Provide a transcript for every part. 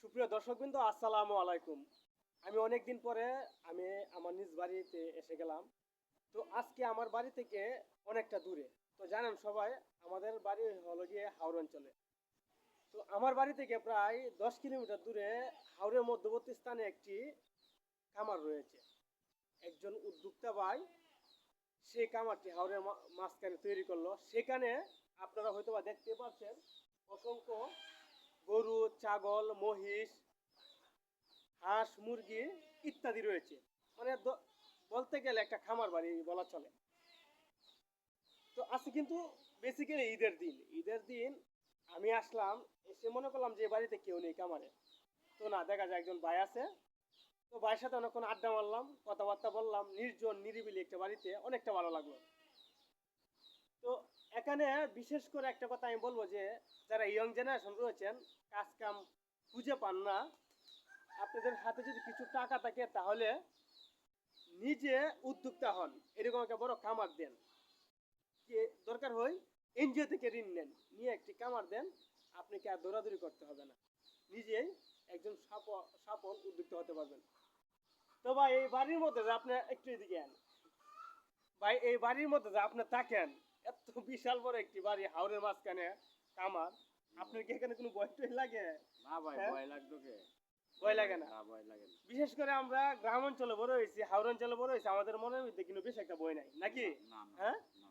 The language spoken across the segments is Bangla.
সুপ্রিয় দর্শকবৃন্দ, আসসালামু আলাইকুম। আমি অনেকদিন পরে আমি আমার নিজ বাড়িতে এসে গেলাম। তো আজকে আমার বাড়ি থেকে অনেকটা দূরে। তো জানেন সবাই, আমাদের বাড়ি হলো গিয়ে হাওর অঞ্চলে। তো আমার বাড়ি থেকে প্রায় 10 কিলোমিটার দূরে হাওরের মধ্যবর্তী স্থানে একটি খামার রয়েছে। একজন উদ্যোক্তা ভাই সেই কামারটি হাওরের মাঝখানে তৈরি করলো। সেখানে আপনারা হয়তো বা দেখতে পাচ্ছেন অসংখ্য গরু, ছাগল, মহিষ, হাঁস, মুরগি ইত্যাদি রয়েছে। মানে বলতে গেলে একটা খামার বাড়ি বলা চলে। তো আজকে কিন্তু বেসিক্যালি ঈদের দিন আমি আসলাম, এসে মনে করলাম যে বাড়িতে কেউ নেই খামারে। তো না, দেখা যায় একজন ভাই আছে। তো ভাইয়ের সাথে অনেকক্ষণ আড্ডা মারলাম, কথাবার্তা বললাম, নির্জন নিরিবিলি একটা বাড়িতে, অনেকটা ভালো লাগলো। তো এখানে বিশেষ করে একটা কথা আমি বলবো যে যারা ইয়ং জেনারেশন রয়েছেন, কাজ কাম খুঁজে পান না, আপনাদের হাতে যদি কিছু টাকা থাকে তাহলে নিজে উদ্যোক্তা হন, এরকম একটা বড় খামার দেন। কি দরকার হয়, এনজিও থেকে ঋণ নেন, নিয়ে একটি খামার দেন। আপনাকে আর দৌড়াদৌড়ি করতে হবে না, নিজেই একজন সফল উদ্যোক্তা হতে পারবেন। তো ভাই, এই বাড়ির মধ্যে যে আপনি একটু এদিকে আন ভাই, এই বাড়ির মধ্যে যে আপনি থাকেন, এত বিশাল বড় একটি বাড়ি, হাওরের মাঝখানে খামার, আপনার কি এখানে কোনো ভয় টয় লাগে? না ভাই, হ্যাঁ? ভয় লাগতো কে? ভয় লাগে না? না, ভয় লাগে না। বিশেষ করে আমরা গ্রাম অঞ্চলে বড় হয়েছি, হাওর অঞ্চলে বড় হয়েছি, আমাদের মনের মধ্যে কিন্তু বেশি একটা ভয় নাই নাকি? না, না, হ্যাঁ। না।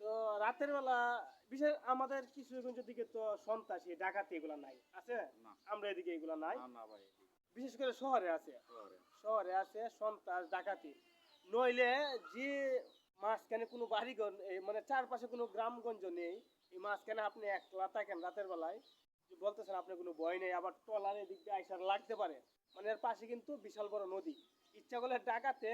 তো রাতের বেলা বিশেষ আমাদের কিশোরগঞ্জের দিকে তো সন্ত্রাসী ডাকাতি এগুলা নাই, আছে? না, আমরা এদিকে এগুলা নাই। না, না ভাই, বিশেষ করে শহরে আছে। শহরে। শহরে আছে সন্ত্রাস ডাকাতি। নইলে যে মাঝখানে কোনো বাড়িঘর মানে চারপাশে কোনো গ্রামগঞ্জ নেই, এই মাঝখানে আপনি একলা থাকেন রাতের বেলায়, যে বলতেছেন আপনার কোনো ভয় নেই, আবার ট্রলার এদিক দিয়ে আইসার লাগতে পারে। মানে এর পাশে কিন্তু বিশাল বড় নদী। ইচ্ছা করলে ডাকাতে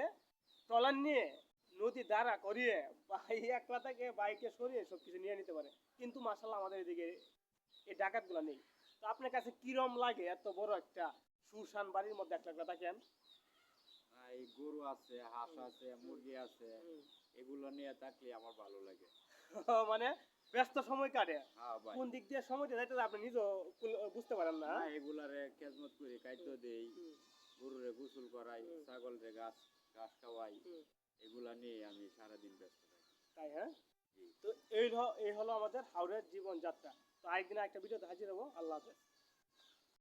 ট্রলার নিয়ে নদী দাঁড়া করিয়ে ভাই একলা থেকে বাইকে সরিয়ে সবকিছু নিয়ে নিতে পারে। কিন্তু মাশাল্লাহ আমাদের এদিকে এই ডাকাতগুলো নেই। তো আপনার কাছে কিরম লাগে এত বড় একটা সুশান বাড়ির মধ্যে একলা একলা থাকেন? এই গরু আছে, হাঁস হুম, আছে, হুম, মুরগি আছে, হুম। এগুলো নিয়ে থাকলে আমার ভালো লাগে। মানে ব্যস্ত সময় কাটে। হ্যাঁ ভাই। কোন দিক দিয়ে সময়টা যাইতে আপনি নিজেও বুঝতে পারেন না। না, এগুলারে খেজমত করি, খাইতে হুম, দেই, হুম, গরুরে গোসল করাই, হুম, ছাগলরে ঘাস ঘাস খাওয়াই, হুম। এগুলা নিয়ে আমি সারাদিন ব্যস্ত থাকি। তাই, হ্যাঁ। জি। তো এই হলো আমাদের হাওড়ের জীবনযাত্রা। তো আরেকদিন একটা ভিডিওতে হাজির হবো। আল্লাহ হাফেজ।